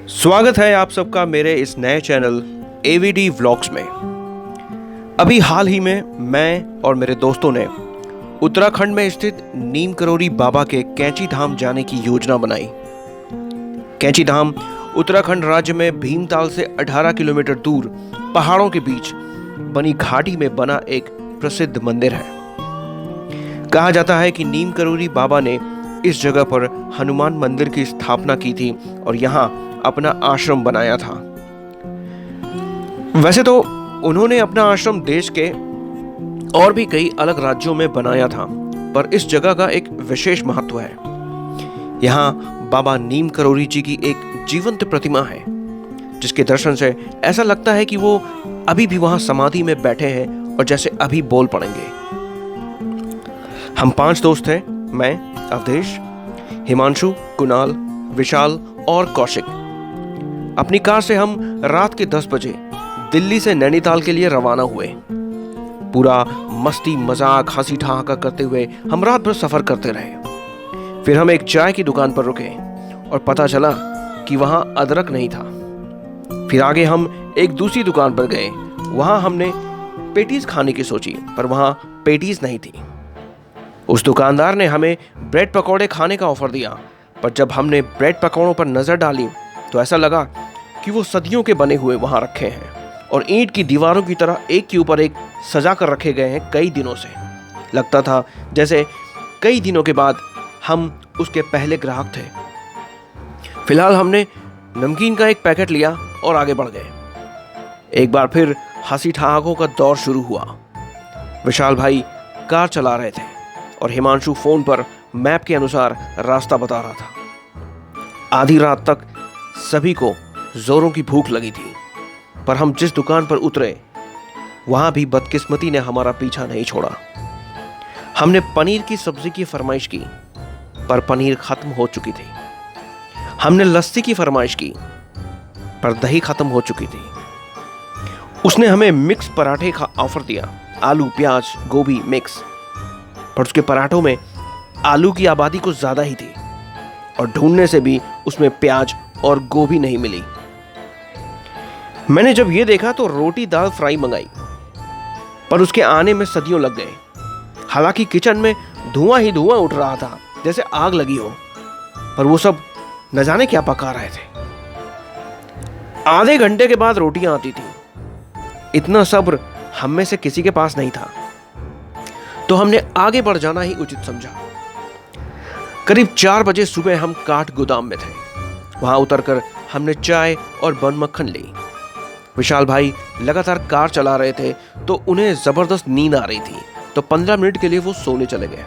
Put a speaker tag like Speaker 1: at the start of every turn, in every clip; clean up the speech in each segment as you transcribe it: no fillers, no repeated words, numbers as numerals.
Speaker 1: स्वागत है आप सबका मेरे इस नए चैनल एवीडी व्लॉग्स में। अभी हाल ही में मैं और मेरे दोस्तों ने उत्तराखंड में स्थित नीम करोली बाबा के कैंची धाम जाने की योजना बनाई। कैंची धाम उत्तराखंड राज्य में भीमताल से 18 किलोमीटर दूर पहाड़ों के बीच बनी घाटी में बना एक प्रसिद्ध मंदिर है। कहा जाता है कि नीम करोली बाबा ने इस जगह पर हनुमान मंदिर की स्थापना की थी और यहाँ अपना आश्रम बनाया था। वैसे तो उन्होंने अपना आश्रम देश के और भी कई अलग राज्यों में बनाया था, पर इस जगह का एक विशेष महत्व है। यहाँ बाबा नीम करोली जी की एक जीवंत प्रतिमा है, जिसके दर्शन से ऐसा लगता है कि वो अभी भी वहां समाधि में बैठे हैं और जैसे अभी बोल पड़ेंगे। हम 5 दोस्त हैं, मैं, अवधेश, हिमांशु, कुणाल, विशाल और कौशिक। अपनी कार से हम रात के 10 बजे दिल्ली से नैनीताल के लिए रवाना हुए। पूरा मस्ती मजाक हंसी ठहाका करते हुए हम रात भर सफर करते रहे। फिर हम एक चाय की दुकान पर रुके और पता चला कि वहां अदरक नहीं था। फिर आगे हम एक दूसरी दुकान पर गए। वहां हमने पेटीज खाने की सोची, पर वहां पेटीज नहीं थी। उस दुकानदार ने हमें ब्रेड पकौड़े खाने का ऑफर दिया, पर जब हमने ब्रेड पकौड़ों पर नजर डाली तो ऐसा लगा कि वो सदियों के बने हुए वहां रखे हैं और ईंट की दीवारों की तरह एक के ऊपर एक सजा कर रखे गए हैं कई दिनों से। लगता था जैसे कई दिनों के बाद हम उसके पहले ग्राहक थे। फिलहाल हमने नमकीन का एक पैकेट लिया और आगे बढ़ गए। एक बार फिर हंसी ठहाकों का दौर शुरू हुआ। विशाल भाई कार चला रहे थे और हिमांशु फोन पर मैप के अनुसार रास्ता बता रहा था। आधी रात तक सभी को जोरों की भूख लगी थी, पर हम जिस दुकान पर उतरे वहां भी बदकिस्मती ने हमारा पीछा नहीं छोड़ा। हमने पनीर की सब्जी की फरमाइश की, पर पनीर खत्म हो चुकी थी। हमने लस्सी की फरमाइश की, पर दही खत्म हो चुकी थी। उसने हमें मिक्स पराठे का ऑफर दिया, आलू प्याज गोभी मिक्स, पर उसके पराठों में आलू की आबादी कुछ ज्यादा ही थी और ढूंढने से भी उसमें प्याज और गोभी नहीं मिली। मैंने जब ये देखा तो रोटी दाल फ्राई मंगाई, पर उसके आने में सदियों लग गए। हालांकि किचन में धुआं ही धुआं उठ रहा था, जैसे आग लगी हो, पर वो सब न जाने क्या पका रहे थे। आधे घंटे के बाद रोटियां आती थी। इतना सब्र हम में से किसी के पास नहीं था, तो हमने आगे बढ़ जाना ही उचित समझा। करीब 4 बजे सुबह हम काठ गोदाम में थे। वहां उतरकर हमने चाय और बन मक्खन ली। विशाल भाई लगातार कार चला रहे थे तो उन्हें जबरदस्त नींद आ रही थी, तो 15 मिनट के लिए वो सोने चले गए।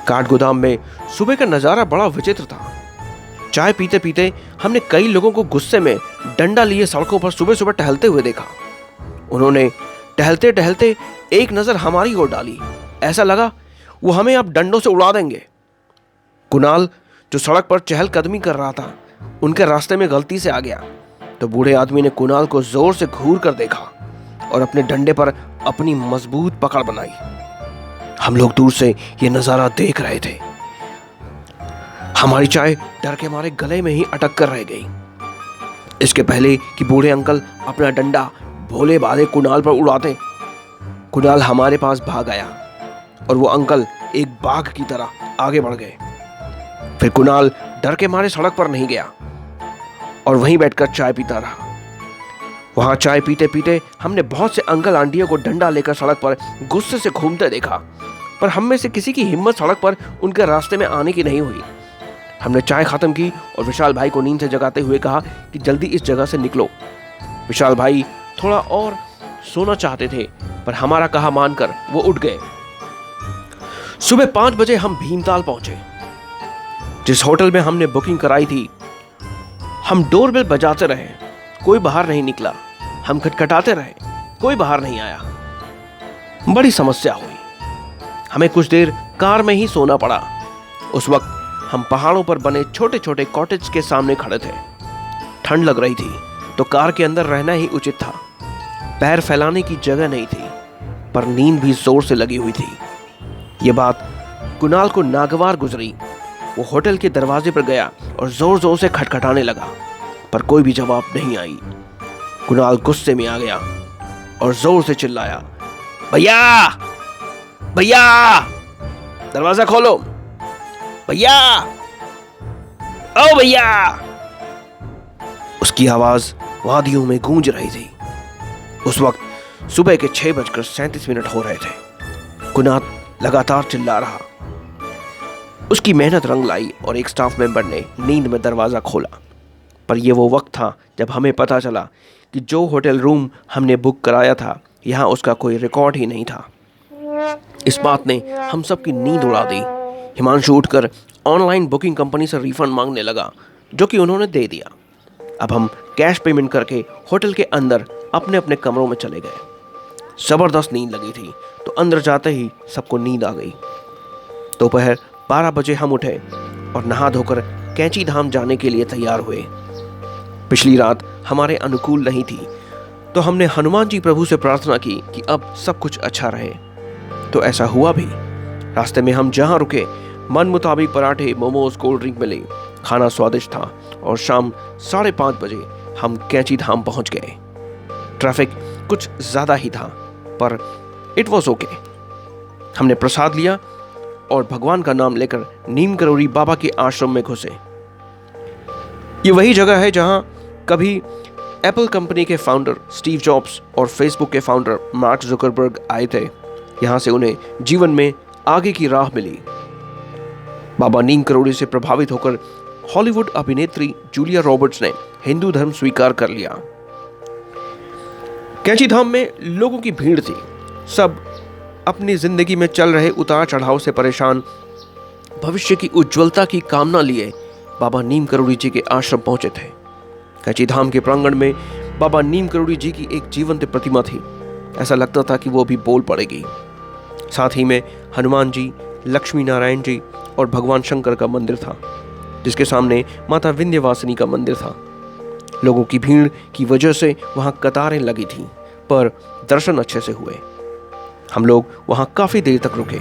Speaker 1: काठ गोदाम में सुबह का नजारा बड़ा विचित्र था। चाय पीते पीते हमने कई लोगों को गुस्से में डंडा लिए सड़कों पर सुबह सुबह टहलते हुए देखा। उन्होंने टहलते टहलते एक नजर हमारी ओर डाली। ऐसा लगा वो हमें अब डंडों से उड़ा देंगे। कुणाल, जो सड़क पर चहलकदमी कर रहा था, उनके रास्ते में गलती से आ गया, तो बूढ़े आदमी ने कुणाल को जोर से घूर कर देखा और अपने डंडे पर अपनी मजबूत पकड़ बनाई। हम लोग दूर से ये नजारा देख रहे थे। हमारी चाय डर के मारे गले में ही अटक कर रह गई। इसके पहले कि बूढ़े अंकल अपना डंडा भोले भाले कुणाल पर उड़ाते, कुणाल हमारे पास भाग आया और वो अंकल एक बाघ की तरह आगे बढ़ गए। फिर कुणाल डर के मारे सड़क पर नहीं गया और वहीं बैठकर चाय पीता रहा। वहां चाय पीते पीते हमने बहुत से अंकल आंटियों को डंडा लेकर सड़क पर गुस्से से घूमते देखा, पर हम में से किसी की हिम्मत सड़क पर उनके रास्ते में आने की नहीं हुई। हमने चाय खत्म की और विशाल भाई को नींद से जगाते हुए कहा कि जल्दी इस जगह से निकलो। विशाल भाई थोड़ा और सोना चाहते थे, पर हमारा कहा मानकर वो उठ गए। सुबह 5 बजे हम भीमताल पहुंचे। जिस होटल में हमने बुकिंग कराई थी, हम डोरबेल बजाते रहे, कोई बाहर नहीं निकला। हम खटखटाते रहे, कोई बाहर नहीं आया। बड़ी समस्या हुई। हमें कुछ देर कार में ही सोना पड़ा। उस वक्त हम पहाड़ों पर बने छोटे छोटे कॉटेज के सामने खड़े थे। ठंड लग रही थी, तो कार के अंदर रहना ही उचित था। पैर फैलाने की जगह नहीं थी, पर नींद भी जोर से लगी हुई थी। ये बात कुणाल को नागवार गुजरी। वो होटल के दरवाजे पर गया और जोर जोर से खटखटाने लगा, पर कोई भी जवाब नहीं आई। कुणाल गुस्से में आ गया और जोर से चिल्लाया, भैया भैया, दरवाजा खोलो, भैया, ओ भैया। उसकी आवाज वादियों में गूंज रही थी। उस वक्त सुबह के 6:37 हो रहे थे। कुणाल लगातार चिल्ला रहा। उसकी मेहनत रंग लाई और एक स्टाफ मेंबर ने नींद में दरवाजा खोला। पर यह वो वक्त था जब हमें पता चला कि जो होटल रूम हमने बुक कराया था, यहाँ उसका कोई रिकॉर्ड ही नहीं था। इस बात ने हम सबकी नींद उड़ा दी। हिमांशु उठकर ऑनलाइन बुकिंग कंपनी से रिफंड मांगने लगा, जो कि उन्होंने दे दिया। अब हम कैश पेमेंट करके होटल के अंदर अपने अपने कमरों में चले गए। जबरदस्त नींद लगी थी, तो अंदर जाते ही सबको नींद आ गई। दोपहर 12 बजे हम उठे और नहा धोकर कैंची धाम जाने के लिए तैयार हुए। पिछली रात हमारे अनुकूल नहीं थी, तो हमने हनुमान जी प्रभु से प्रार्थना की कि अब सब कुछ अच्छा रहे। तो ऐसा हुआ भी। रास्ते में हम जहां रुके, मन मुताबिक पराठे, मोमोज, कोल्ड ड्रिंक मिले। खाना स्वादिष्ट था और शाम 5:30 बजे हम कैंची धाम पहुंच गए। ट्रैफिक कुछ ज्यादा ही था, पर इट वॉज ओके। हमने प्रसाद लिया और भगवान का नाम लेकर नीम करोड़ी बाबा के आश्रम में घुसे। ये वही जगह है जहां कभी एप्पल कंपनी के फाउंडर स्टीव जॉब्स और फेसबुक के फाउंडर मार्क जुकरबर्ग आए थे। यहां से उन्हें जीवन में आगे की राह मिली। बाबा नीम करोड़ी से प्रभावित होकर हॉलीवुड अभिनेत्री जूलिया रॉबर्ट्स ने हिंदू धर्म स्वीकार कर लिया। कैंची धाम में लोगों की भीड़ थी। सब अपनी जिंदगी में चल रहे उतार चढ़ाव से परेशान, भविष्य की उज्जवलता की कामना लिए बाबा नीम करोड़ी जी के आश्रम पहुंचे थे। कैंची धाम के प्रांगण में बाबा नीम करोड़ी जी की एक जीवंत प्रतिमा थी। ऐसा लगता था कि वो भी बोल पड़ेगी। साथ ही में हनुमान जी, लक्ष्मी नारायण जी और भगवान शंकर का मंदिर था, जिसके सामने माता विंध्यवासिनी का मंदिर था। लोगों की भीड़ की वजह से वहां कतारें लगी थीं, पर दर्शन अच्छे से हुए। हम लोग वहां काफी देर तक रुके।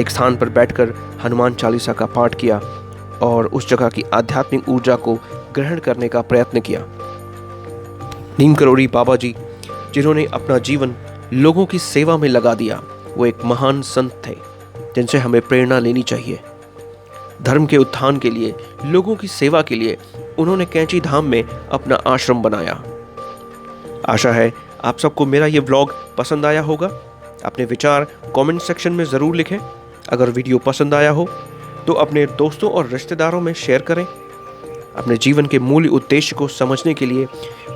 Speaker 1: एक स्थान पर बैठकर हनुमान चालीसा का पाठ किया और उस जगह की आध्यात्मिक ऊर्जा को ग्रहण करने का प्रयत्न किया। नीम करोड़ी बाबा जी, जिन्होंने अपना जीवन लोगों की सेवा में लगा दिया, वो एक महान संत थे जिनसे हमें प्रेरणा लेनी चाहिए। धर्म के उत्थान के लिए, लोगों की सेवा के लिए उन्होंने कैंची धाम में अपना आश्रम बनाया। आशा है आप सबको मेरा ये व्लॉग पसंद आया होगा। अपने विचार कमेंट सेक्शन में ज़रूर लिखें। अगर वीडियो पसंद आया हो तो अपने दोस्तों और रिश्तेदारों में शेयर करें। अपने जीवन के मूल उद्देश्य को समझने के लिए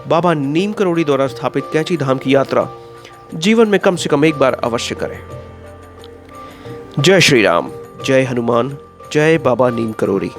Speaker 1: बाबा नीम करोड़ी द्वारा स्थापित कैंची धाम की यात्रा जीवन में कम से कम एक बार अवश्य करें। जय श्री राम, जय हनुमान, जय बाबा नीम करोड़ी।